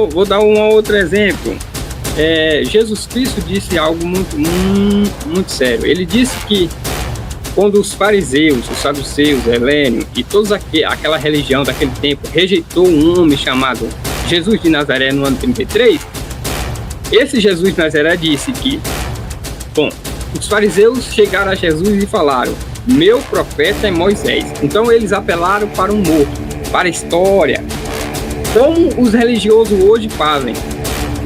Vou dar um outro exemplo. Jesus Cristo disse algo muito sério. Ele disse que quando os fariseus, os saduceus, Helênio e toda aquela religião daquele tempo rejeitou um homem chamado Jesus de Nazaré no ano 33, esse Jesus de Nazaré disse que, os fariseus chegaram a Jesus e falaram: meu profeta é Moisés. Então eles apelaram para um morto, para a história, como os religiosos hoje fazem.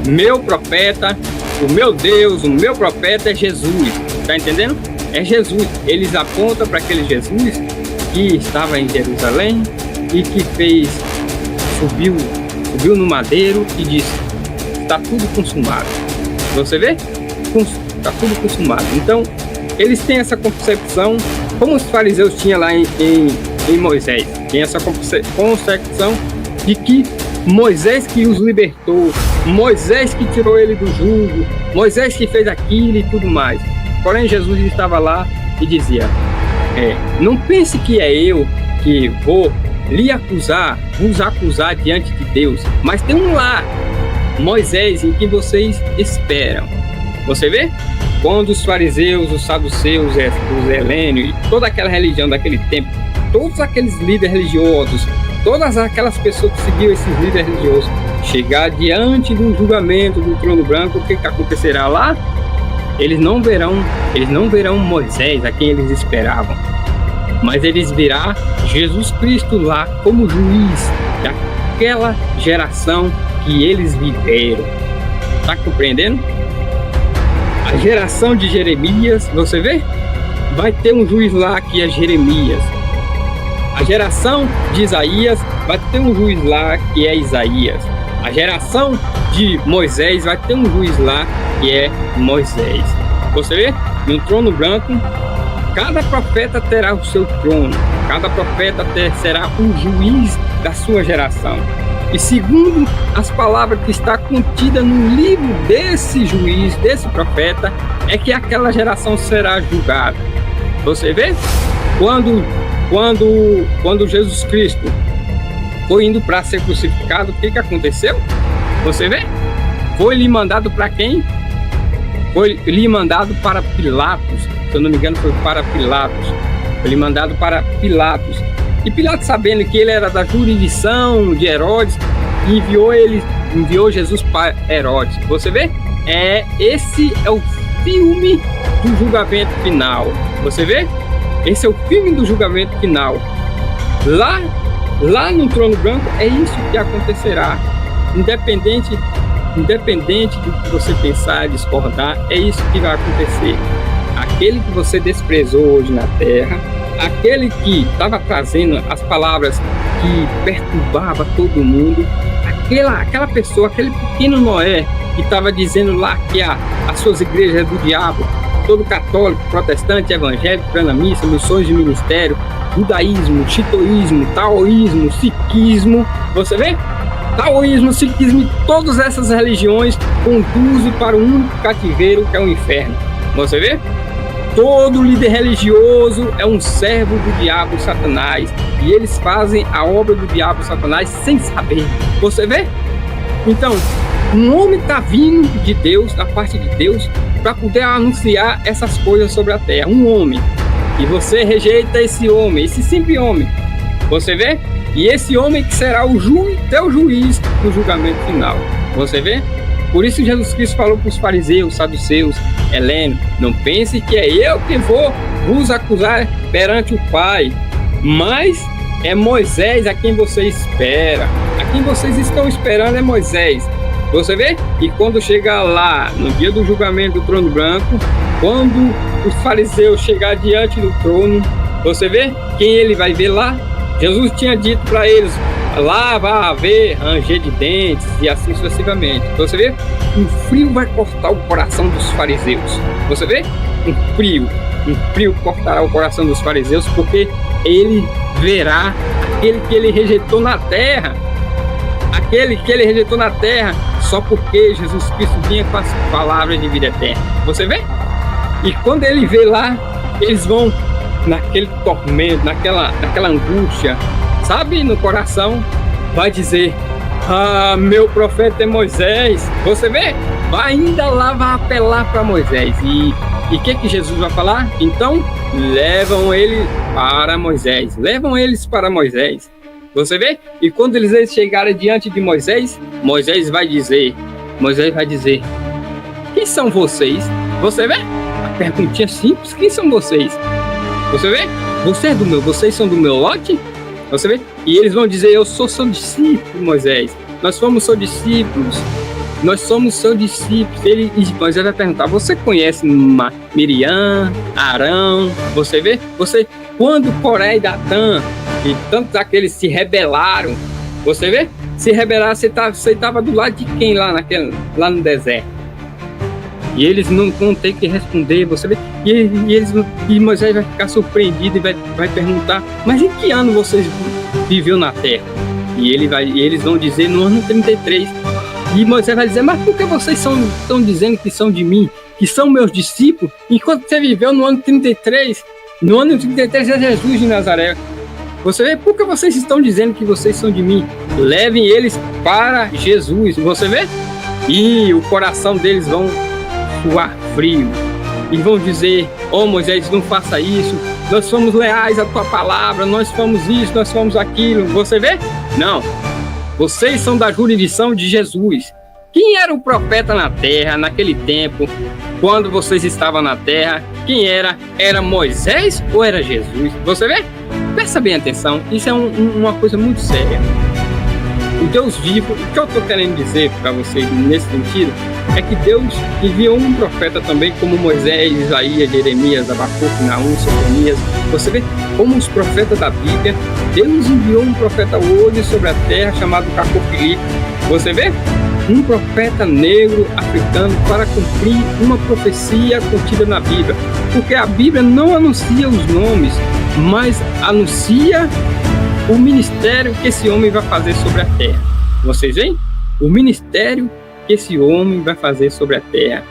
Meu profeta, o meu Deus, o meu profeta é Jesus. Tá entendendo? É Jesus. Eles apontam para aquele Jesus que estava em Jerusalém e que subiu no madeiro e disse: está tudo consumado. Você vê? Está tudo consumado. Então, eles têm essa concepção, como os fariseus tinham lá em Moisés. Tem essa concepção de que Moisés que os libertou, Moisés que tirou ele do jugo, Moisés que fez aquilo e tudo mais. Porém, Jesus estava lá e dizia: não pense que é eu que vou vos acusar diante de Deus, mas tem um lá, Moisés, em que vocês esperam. Você vê? Quando os fariseus, os saduceus, os helênios e toda aquela religião daquele tempo, todos aqueles líderes religiosos, todas aquelas pessoas que seguiam esses líderes religiosos, chegar diante do julgamento do trono branco, o que acontecerá lá? Eles não verão Moisés, a quem eles esperavam, mas eles verão Jesus Cristo lá como juiz daquela geração que eles viveram. Tá compreendendo? A geração de Jeremias, você vê? Vai ter um juiz lá que é Jeremias. A geração de Isaías vai ter um juiz lá que é Isaías. A geração de Moisés vai ter um juiz lá que é Moisés. Você vê? No trono branco, cada profeta terá o seu trono. Cada profeta será o juiz da sua geração. E segundo as palavras que está contida no livro desse juiz, desse profeta, é que aquela geração será julgada. Você vê? Quando Jesus Cristo foi indo para ser crucificado, o que aconteceu? Você vê? Foi lhe mandado para quem? Foi lhe mandado para Pilatos. Se eu não me engano, foi para Pilatos. Foi lhe mandado para Pilatos. E Pilatos, sabendo que ele era da jurisdição de Herodes, enviou Jesus para Herodes. Você vê? Esse é o filme do julgamento final. Você vê? Esse é o filme do julgamento final. Lá no trono branco é isso que acontecerá. Independente do que você pensar e discordar, é isso que vai acontecer. Aquele que você desprezou hoje na terra, aquele que estava trazendo as palavras que perturbava todo mundo, aquela pessoa, aquele pequeno Noé que estava dizendo lá que as suas igrejas é do diabo, todo católico, protestante, evangélico, missa, missões de ministério, judaísmo, xitoísmo, taoísmo, sikhismo, você vê? Taoísmo, sikhismo e todas essas religiões conduzem para um único cativeiro, que é o inferno. Você vê? Todo líder religioso é um servo do diabo Satanás, e eles fazem a obra do diabo Satanás sem saber. Você vê? Então, um homem está vindo de Deus, da parte de Deus, para poder anunciar essas coisas sobre a terra. Um homem. E você rejeita esse homem, esse simples homem. Você vê? E esse homem que será o teu juiz no julgamento final. Você vê? Por isso Jesus Cristo falou para os fariseus, saduceus, helênios: não pense que é eu que vou vos acusar perante o Pai, mas é Moisés a quem você espera. A quem vocês estão esperando é Moisés. Você vê? E quando chegar lá, no dia do julgamento do trono branco, quando os fariseus chegar diante do trono, você vê quem ele vai ver lá? Jesus tinha dito para eles: lá vai haver ranger de dentes e assim sucessivamente. Você vê? Um frio vai cortar o coração dos fariseus. Você vê? Um frio cortará o coração dos fariseus, porque ele verá aquele que ele rejeitou na terra. Aquele que ele rejeitou na terra, só porque Jesus Cristo vinha com as palavras de vida eterna. Você vê? E quando ele vê lá, eles vão naquele tormento, naquela angústia, sabe, no coração, vai dizer: Ah, meu profeta é Moisés. Você vê? Ainda lá vai apelar para Moisés. E o que Jesus vai falar? Então, levam ele para Moisés. Levam eles para Moisés. Você vê? E quando eles chegarem diante de Moisés, Moisés vai dizer, quem são vocês? Você vê? A perguntinha simples, quem são vocês? Você vê? Vocês são do meu lote? Você vê? E eles vão dizer, eu sou seu discípulo, Moisés. Nós somos seus discípulos. Nós somos seus discípulos. Moisés vai perguntar, você conhece Miriam, Arão? Você vê? Quando Coré e Datã e tantos aqueles se rebelaram, você vê? Se rebelaram, você estava do lado de quem lá no deserto? E eles não vão ter que responder, você vê? E Moisés vai ficar surpreendido e vai perguntar, mas em que ano vocês viveu na terra? E eles vão dizer no ano 33. E Moisés vai dizer, mas por que vocês estão dizendo que são de mim, que são meus discípulos, enquanto você viveu no ano 33? No ano 33 é Jesus de Nazaré. Você vê? Por que vocês estão dizendo que vocês são de mim? Levem eles para Jesus, você vê? E o coração deles vão suar frio e vão dizer, Moisés, não faça isso, nós somos leais à tua palavra, nós fomos isso, nós fomos aquilo, você vê? Não, vocês são da jurisdição de Jesus. Quem era o profeta na terra naquele tempo, quando vocês estavam na terra? Quem era? Era Moisés ou era Jesus? Você vê? Presta bem atenção, isso é uma coisa muito séria. O Deus vivo, o que eu estou querendo dizer para vocês nesse sentido, é que Deus enviou um profeta também, como Moisés, Isaías, Jeremias, Abacuque, Naum, Sofonias. Você vê como os profetas da Bíblia, Deus enviou um profeta hoje sobre a terra chamado Cacofilipe. Você vê? Um profeta negro africano para cumprir uma profecia contida na Bíblia. Porque a Bíblia não anuncia os nomes, mas anuncia o ministério que esse homem vai fazer sobre a terra. Vocês veem? O ministério que esse homem vai fazer sobre a terra.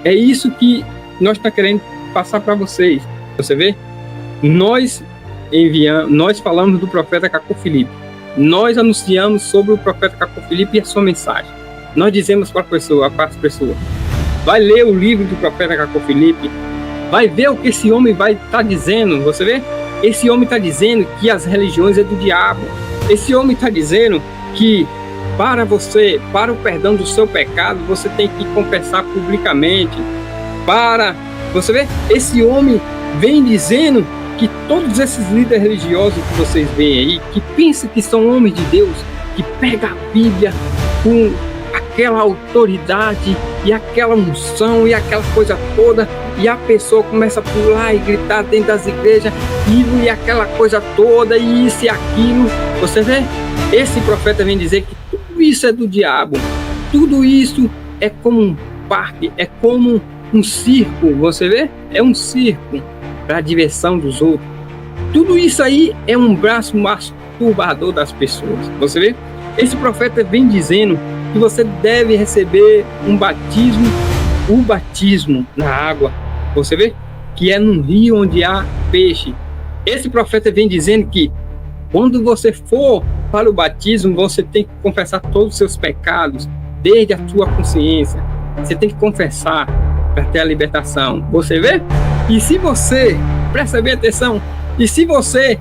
É isso que nós estamos querendo passar para vocês. Você vê? Nós falamos do profeta Cacofilipe. Nós anunciamos sobre o profeta Cacofilipe e a sua mensagem. Nós dizemos para as pessoas, vai ler o livro do profeta Cacofilipe, vai ver o que esse homem vai estar dizendo. Você vê? Esse homem está dizendo que as religiões é do diabo. Esse homem está dizendo que para o perdão do seu pecado, você tem que confessar publicamente. Você vê? Esse homem vem dizendo que todos esses líderes religiosos que vocês veem aí, que pensam que são homens de Deus, que pegam a Bíblia com aquela autoridade e aquela unção e aquela coisa toda, e a pessoa começa a pular e gritar dentro das igrejas e aquela coisa toda e isso e aquilo. Você vê? Esse profeta vem dizer que tudo isso é do diabo, tudo isso é como um parque, é como um circo. Você vê? É um circo para a diversão dos outros. Tudo isso aí é um braço masturbador das pessoas. Você vê? Esse profeta vem dizendo que você deve receber um batismo, o batismo na água. Você vê? Que é num rio onde há peixe. Esse profeta vem dizendo que quando você for para o batismo, você tem que confessar todos os seus pecados, desde a sua consciência. Você tem que confessar para ter a libertação. Você vê? E se você, presta bem atenção, e se você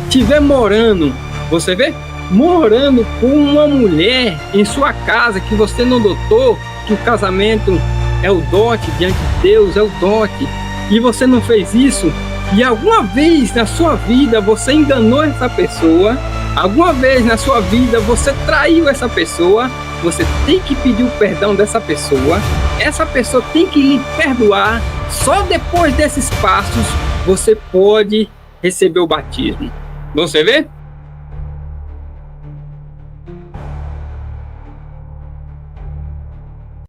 estiver morando, você vê? Morando com uma mulher em sua casa que você não adotou, que o casamento é o dote diante de Deus, é o dote, e você não fez isso, e alguma vez na sua vida você enganou essa pessoa, alguma vez na sua vida você traiu essa pessoa, você tem que pedir o perdão dessa pessoa, essa pessoa tem que lhe perdoar. Só depois desses passos você pode receber o batismo. Você vê?